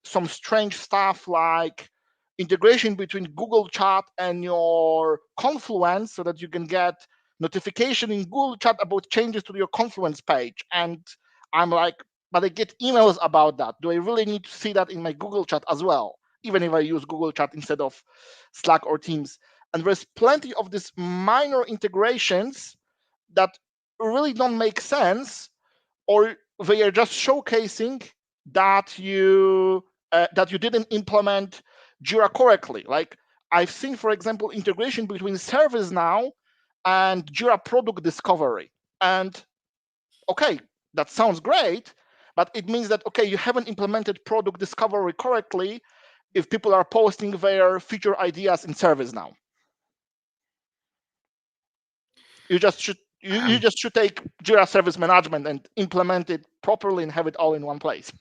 some strange stuff like integration between Google Chat and your Confluence so that you can get notification in Google Chat about changes to your Confluence page. And I'm like, but I get emails about that. Do I really need to see that in my Google Chat as well, even if I use Google Chat instead of Slack or Teams? And there's plenty of these minor integrations that really don't make sense, or they are just showcasing that you didn't implement Jira correctly. Like I've seen, for example, integration between ServiceNow and Jira Product Discovery. And okay, that sounds great, but it means that you haven't implemented Product Discovery correctly if people are posting their feature ideas in ServiceNow. You just should take Jira Service Management and implement it properly and have it all in one place.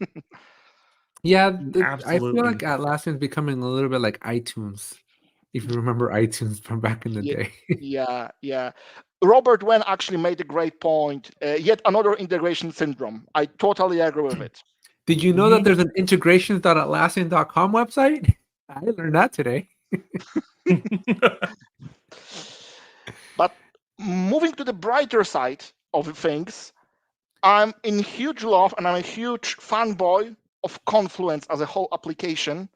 Yeah, I Absolutely. feel like Atlassian is becoming a little bit like iTunes, if you remember iTunes from back in the day. Yeah. Robert Wen actually made a great point. Yet another integration syndrome. I totally agree with it. Did you know that there's an integrations.atlassian.com website? I learned that today. But moving to the brighter side, of things, I'm in huge love and I'm a huge fanboy of Confluence as a whole application.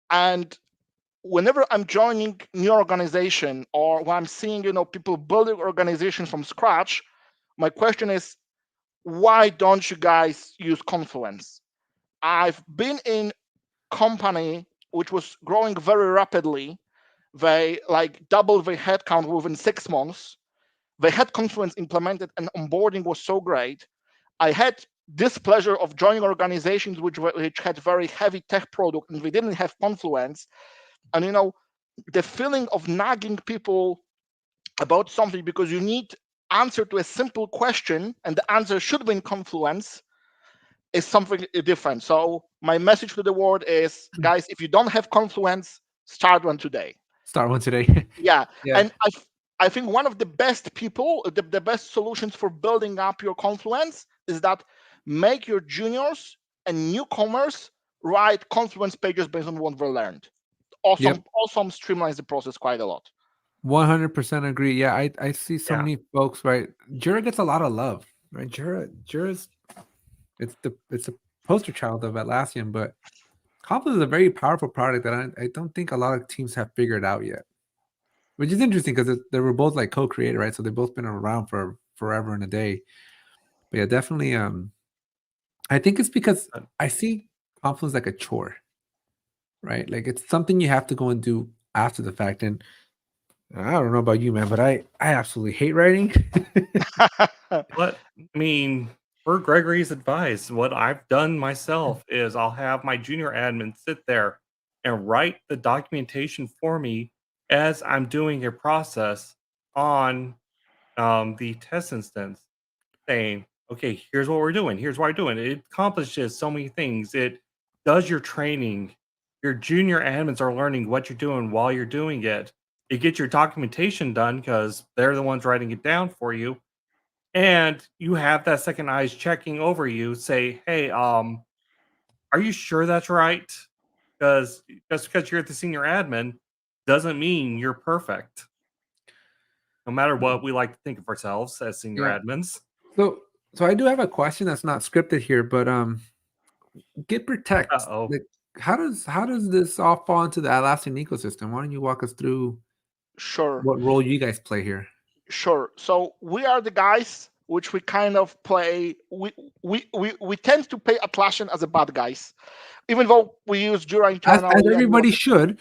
And whenever I'm joining new organization or when I'm seeing, people building organizations from scratch, my question is, why don't you guys use Confluence? I've been in company which was growing very rapidly. They doubled their headcount within 6 months. They had Confluence implemented and onboarding was so great. I had this pleasure of joining organizations which had very heavy tech product and we didn't have Confluence. And the feeling of nagging people about something because you need answer to a simple question and the answer should be in Confluence is something different. So my message to the world is, guys, if you don't have Confluence, start one today. Start one today. Yeah. Yeah. And I think one of the best people, the best solutions for building up your Confluence is that make your juniors and newcomers write Confluence pages based on what they learned. Awesome streamlines the process quite a lot. 100% agree. Yeah, I see so Yeah. many folks, right? Jira gets a lot of love, right? Jira's it's a poster child of Atlassian, but Confluence is a very powerful product that I don't think a lot of teams have figured out yet. Which is interesting because they were both like co-created, right? So they've both been around for forever and a day. But yeah, definitely. I think it's because I see Confluence like a chore, right? Like it's something you have to go and do after the fact. And I don't know about you, man, but I absolutely hate writing. But I mean, for Gregory's advice, what I've done myself is I'll have my junior admin sit there and write the documentation for me as I'm doing a process on the test instance, saying, okay, here's what we're doing, here's what we're doing. It accomplishes so many things. It does your training. Your junior admins are learning what you're doing while you're doing it. You get your documentation done because they're the ones writing it down for you. And you have that second eyes checking over you, say, hey, are you sure that's right? Because just because you're the senior admin doesn't mean you're perfect. No matter what we like to think of ourselves as senior Yeah. admins. So I do have a question that's not scripted here, but Git protect. Uh-oh. Like, how does this all fall into the Atlassian ecosystem? Why don't you walk us through Sure. what role you guys play here? Sure. So we are the guys which we kind of play. We tend to play Atlassian as a bad guys, even though we use Jira internally. As everybody should.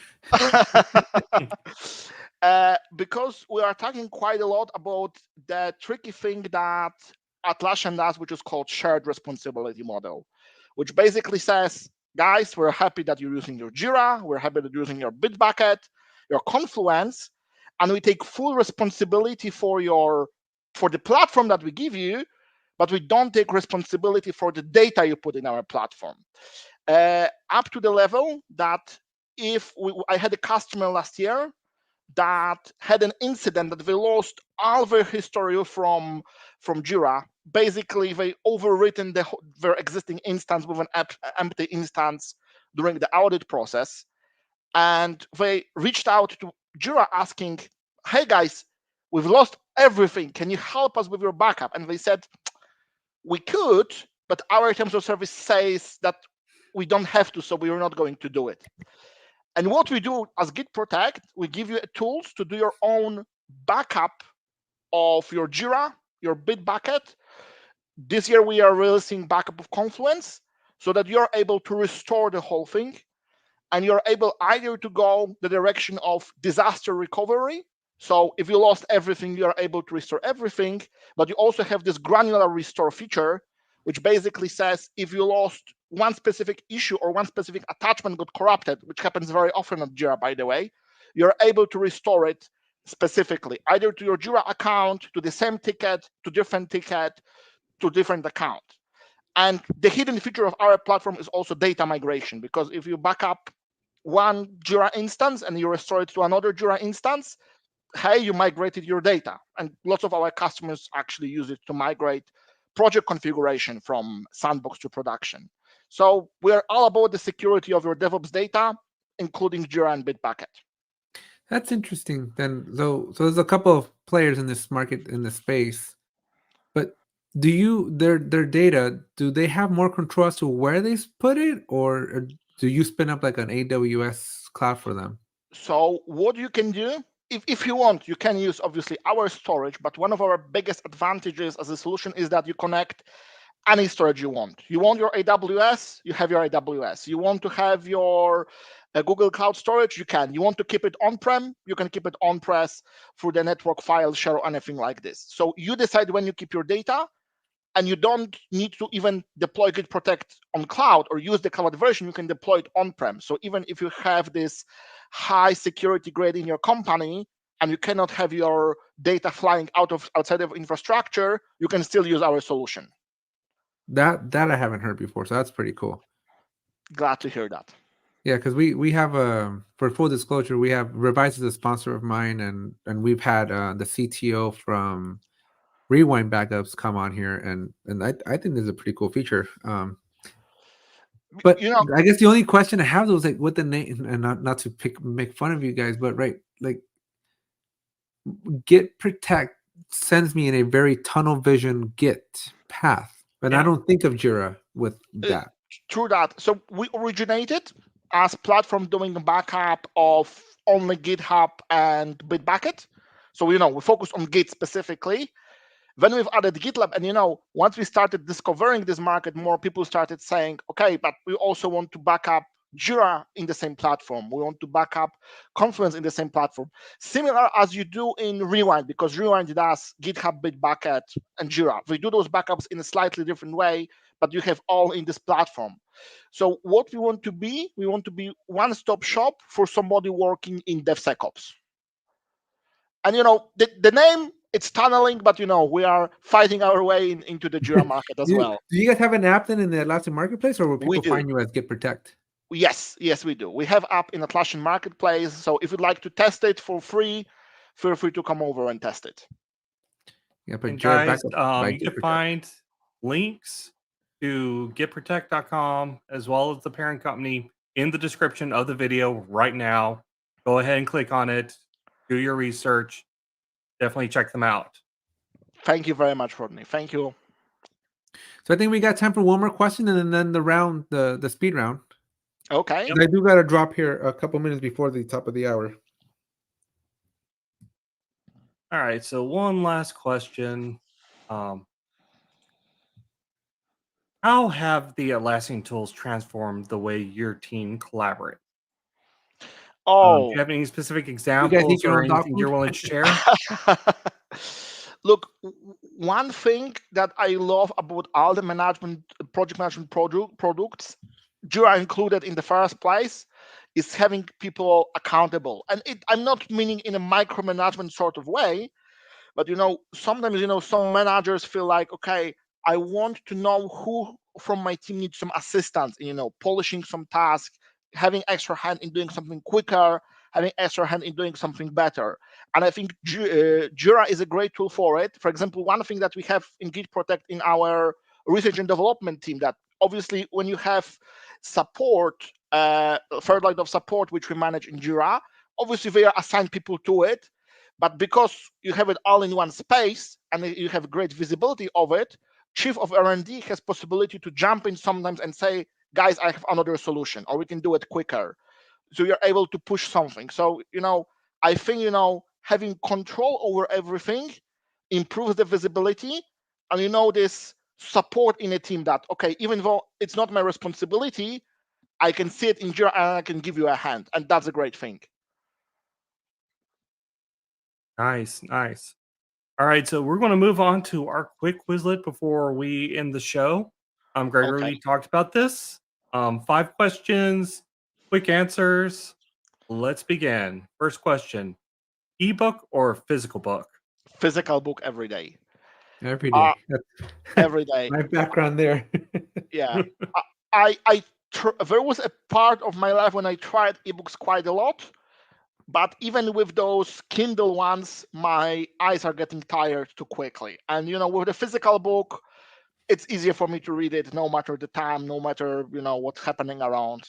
Because we are talking quite a lot about the tricky thing that Atlassian does, which is called shared responsibility model, which basically says, guys, we're happy that you're using your Jira, we're happy that you're using your Bitbucket, your Confluence, and we take full responsibility for the platform that we give you, but we don't take responsibility for the data you put in our platform. Up to the level that I had a customer last year that had an incident that they lost all their history from Jira. Basically, they overwritten their existing instance with an empty instance during the audit process. And they reached out to Jira asking, hey guys, we've lost everything. Can you help us with your backup? And they said, we could, but our terms of service says that we don't have to, so we are not going to do it. And what we do as Git Protect, we give you tools to do your own backup of your Jira, your Bitbucket. This year we are releasing backup of Confluence so that you're able to restore the whole thing. And you're able either to go the direction of disaster recovery. So if you lost everything, you're able to restore everything. But you also have this granular restore feature, which basically says if you lost one specific issue or one specific attachment got corrupted, which happens very often on Jira, by the way, you're able to restore it specifically, either to your Jira account, to the same ticket, to different ticket, to different account. And the hidden feature of our platform is also data migration, because if you back up one Jira instance and you restore it to another Jira instance, hey, you migrated your data. And lots of our customers actually use it to migrate project configuration from sandbox to production. So we're all about the security of your DevOps data, including Jira and Bitbucket. That's interesting. Then, so there's a couple of players in this market, in this space, their data, do they have more control as to where they put it, or do you spin up like an AWS cloud for them? So what you can do, if you want, you can use obviously our storage, but one of our biggest advantages as a solution is that you connect any storage you want. You want your AWS, you have your AWS. You want to have your Google Cloud Storage, you can. You want to keep it on-prem, you can keep it on-prem through the network file share or anything like this. So you decide when you keep your data, and you don't need to even deploy Git Protect on cloud or use the cloud version. You can deploy it on-prem. So even if you have this high security grade in your company and you cannot have your data flying outside of infrastructure, you can still use our solution. That I haven't heard before, so that's pretty cool. Glad to hear that. Yeah, because we have for full disclosure, we have Revise is a sponsor of mine, and we've had the CTO from Rewind Backups come on here, and I think this is a pretty cool feature. But I guess the only question I have was like what the name, and not to make fun of you guys, but right, like Git Protect sends me in a very tunnel vision Git path, and I don't think of Jira with that. True that. So we originated as platform doing a backup of only GitHub and Bitbucket. So we focus on Git specifically. Then we've added GitLab, and once we started discovering this market, more people started saying, okay, but we also want to back up Jira in the same platform. We want to back up Confluence in the same platform. Similar as you do in Rewind, because Rewind does GitHub, Bitbucket, and Jira. We do those backups in a slightly different way, but you have all in this platform. So what we want to be one-stop shop for somebody working in DevSecOps. And the name, it's tunneling, but we are fighting our way into the Jira market as well. Do you guys have an app then in the Atlassian Marketplace, or will people find you as Git Protect? Yes, we do. We have app in Atlassian Marketplace. So if you'd like to test it for free, feel free to come over and test it. Yeah, but and guys, you can find links to gitprotect.com as well as the parent company in the description of the video right now. Go ahead and click on it. Do your research. Definitely check them out. Thank you very much, Rodney. Thank you. So I think we got time for one more question, and then the speed round. Okay. Yep. I do got to drop here a couple minutes before the top of the hour. All right. So one last question. How have the Atlassian tools transformed the way your team collaborates? Do you have any specific examples or anything you're willing to share? Look, one thing that I love about all the project management products, Jira included in the first place, is having people accountable. And I'm not meaning in a micromanagement sort of way, but sometimes some managers feel like, okay, I want to know who from my team needs some assistance in polishing some tasks, having extra hand in doing something quicker, having extra hand in doing something better. And I think Jira is a great tool for it. For example, one thing that we have in Git Protect in our research and development team, that obviously when you have support, third line of support, which we manage in Jira, obviously they are assigned people to it. But because you have it all in one space and you have great visibility of it, Chief of R&D has possibility to jump in sometimes and say, guys, I have another solution, or we can do it quicker. So you're able to push something. So, I think, having control over everything improves the visibility, and this support in a team that, okay, even though it's not my responsibility, I can see it in Jira and I can give you a hand. And that's a great thing. Nice. All right, so we're going to move on to our quick Quizlet before we end the show. Gregory talked about this. 5 questions, quick answers. Let's begin. First question: ebook or physical book? Physical book every day. Every day. Every day. My background there. Yeah. There was a part of my life when I tried ebooks quite a lot. But even with those Kindle ones, my eyes are getting tired too quickly. And, with a physical book, it's easier for me to read it no matter the time, no matter, what's happening around.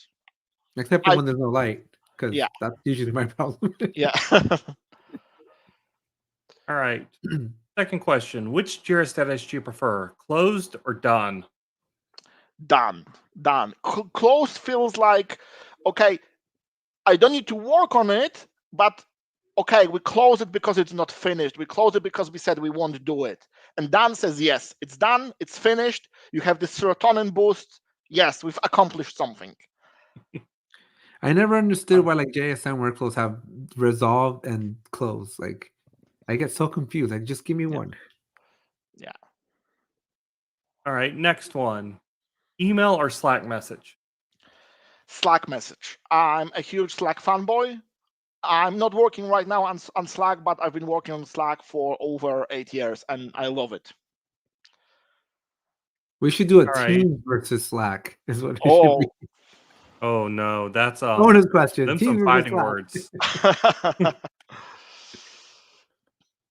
Except for when there's no light, because that's usually my problem. Yeah. All right. Second question: which Jira status do you prefer, closed or done? Done. Closed feels like, okay, I don't need to work on it, but okay, we close it because it's not finished. We close it because we said we won't do it. And done says, yes, it's done, it's finished. You have this serotonin boost. Yes, we've accomplished something. I never understood why like JSM workflows have resolve and close. Like, I get so confused. Like, just give me one. Yeah. All right, next one: email or Slack message? Slack message. I'm a huge Slack fanboy. I'm not working right now on Slack, but I've been working on Slack for over 8 years, and I love it. We should do a All right. team versus Slack. Is what it should be. Oh no, that's Bonus question. them Team some versus fighting Slack. words.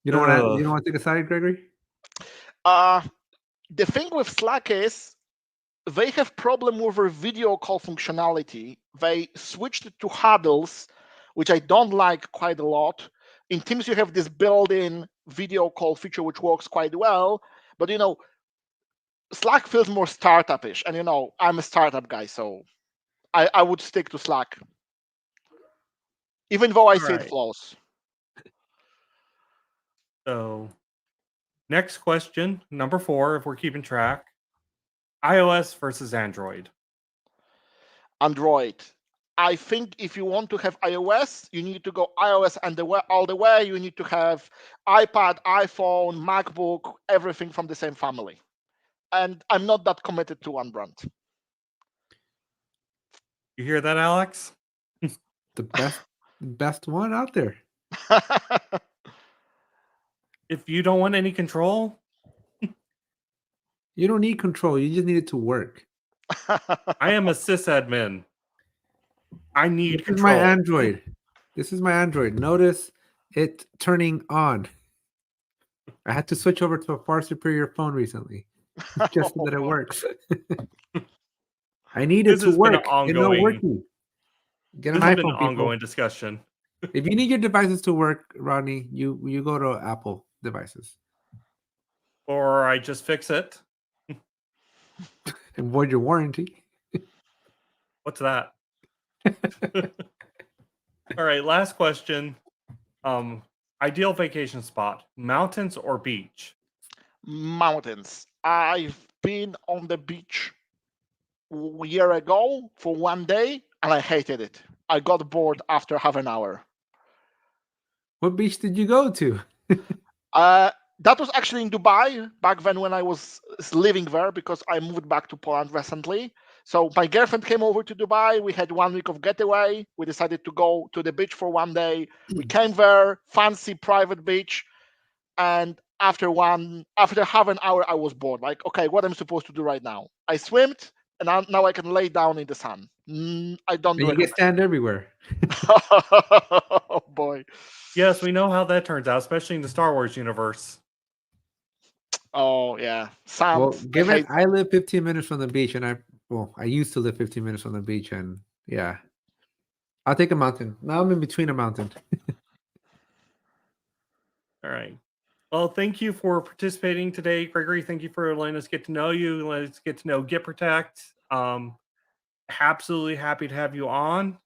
You don't want to. You don't want to take a side, Gregory? The thing with Slack is they have problem with their video call functionality. They switched it to huddles, which I don't like quite a lot. In Teams, you have this built-in video call feature which works quite well, but Slack feels more startup-ish, and I'm a startup guy, so I would stick to Slack, even though I see it flaws. So, next question, number 4, if we're keeping track: iOS versus Android. Android. I think if you want to have iOS, you need to go iOS and all the way. You need to have iPad, iPhone, MacBook, everything from the same family. And I'm not that committed to one brand. You hear that, Alex? The best one out there. If you don't want any control, You don't need control. You just need it to work. I am a sysadmin. I need This control. is my Android. This is my Android. Notice it turning on. I had to switch over to a far superior phone recently, just so that it works. I need it This to has been work. an It's not ongoing- working. Get an This has been iPhone, an people. ongoing discussion. If you need your devices to work, Rodney, you go to Apple devices Or I just fix it. and void your warranty. What's that? All right, last question. Ideal vacation spot: mountains or beach? Mountains. I've been on the beach a year ago for one day, and I hated it. I got bored after half an hour. What beach did you go to? That was actually in Dubai back then when I was living there, because I moved back to Poland recently. So my girlfriend came over to Dubai. We had 1 week of getaway. We decided to go to the beach for one day. We came there, fancy private beach, and after half an hour, I was bored. Like, okay, what am I supposed to do right now? I swimmed, and now I can lay down in the sun. I don't You get sand everywhere. Oh boy. Yes, we know how that turns out, especially in the Star Wars universe. Oh yeah. Sand. Well, given I live 15 minutes from the beach, and I used to live 15 minutes from the beach, and yeah, I'll take a mountain. Now I'm in between a mountain. All right. Well, thank you for participating today, Gregory. Thank you for letting us get to know you. Let's get to know Git Protect. Absolutely happy to have you on.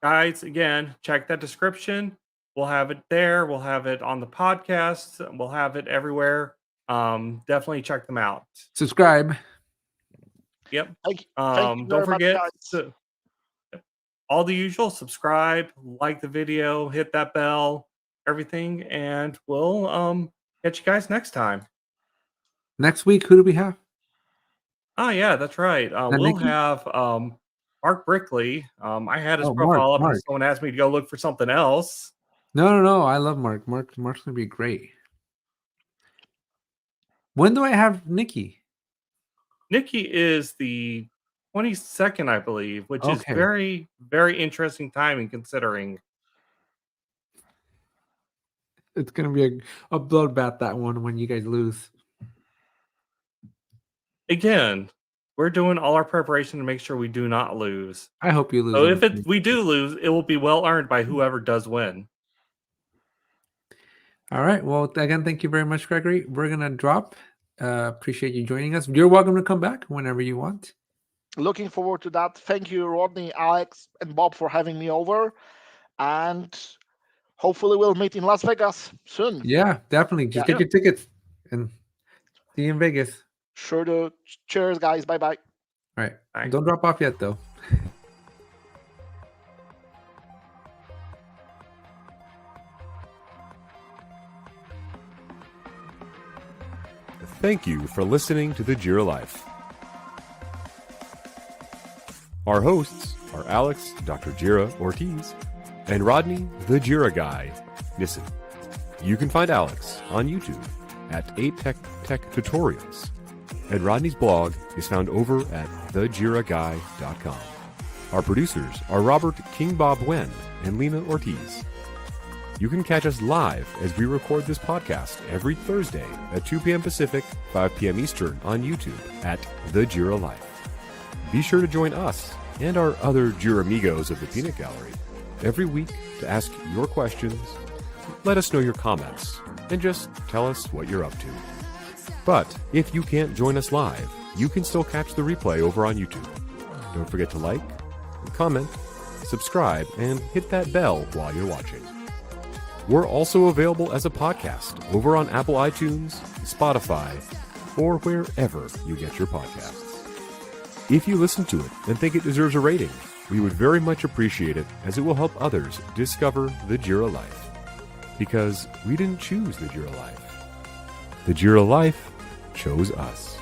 Guys, again, check that description. We'll have it there. We'll have it on the podcast. We'll have it everywhere. Definitely check them out. Subscribe. Yep. Thank you Don't very forget much, all the usual: subscribe, like the video, hit that bell, everything, and we'll catch you guys next time. Next week, who do we have? Oh yeah, that's right. We'll Nikki? have Mark Brickley. I had his Oh, profile up, Mark. and someone asked me to go look for something else. No. I love Mark. Mark's gonna be great. When do I have Nikki? Nikki is the 22nd, I believe, which is Okay. very, very interesting timing considering. It's gonna be a bloodbath, that one, when you guys lose. Again, we're doing all our preparation to make sure we do not lose. I hope you lose. So if we do lose, it will be well earned by whoever does win. All right. Well, again, thank you very much, Gregory. We're gonna drop. Appreciate you joining us. You're welcome to come back whenever you want. Looking forward to that. Thank you, Rodney, Alex, and Bob for having me over. And hopefully we'll meet in Las Vegas soon. Yeah, definitely. Just Yeah. get your tickets and see you in Vegas. Sure do. Cheers, guys. Bye-bye. All right. Bye. Don't drop off yet, though. Thank you for listening to The Jira Life. Our hosts are Alex, Dr. Jira Ortiz, and Rodney, the Jira Guy, Nissen. You can find Alex on YouTube at 8Tech Tutorials, and Rodney's blog is found over at thejiraguy.com. Our producers are Robert King Bob Wen and Lena Ortiz. You can catch us live as we record this podcast every Thursday at 2 p.m. Pacific, 5 p.m. Eastern on YouTube at The Jira Life. Be sure to join us and our other Jira amigos of the Peanut Gallery every week to ask your questions, let us know your comments, and just tell us what you're up to. But if you can't join us live, you can still catch the replay over on YouTube. Don't forget to like, comment, subscribe, and hit that bell while you're watching. We're also available as a podcast over on Apple iTunes, Spotify, or wherever you get your podcasts. If you listen to it and think it deserves a rating, we would very much appreciate it, as it will help others discover the Jira Life. Because we didn't choose the Jira Life. The Jira Life chose us.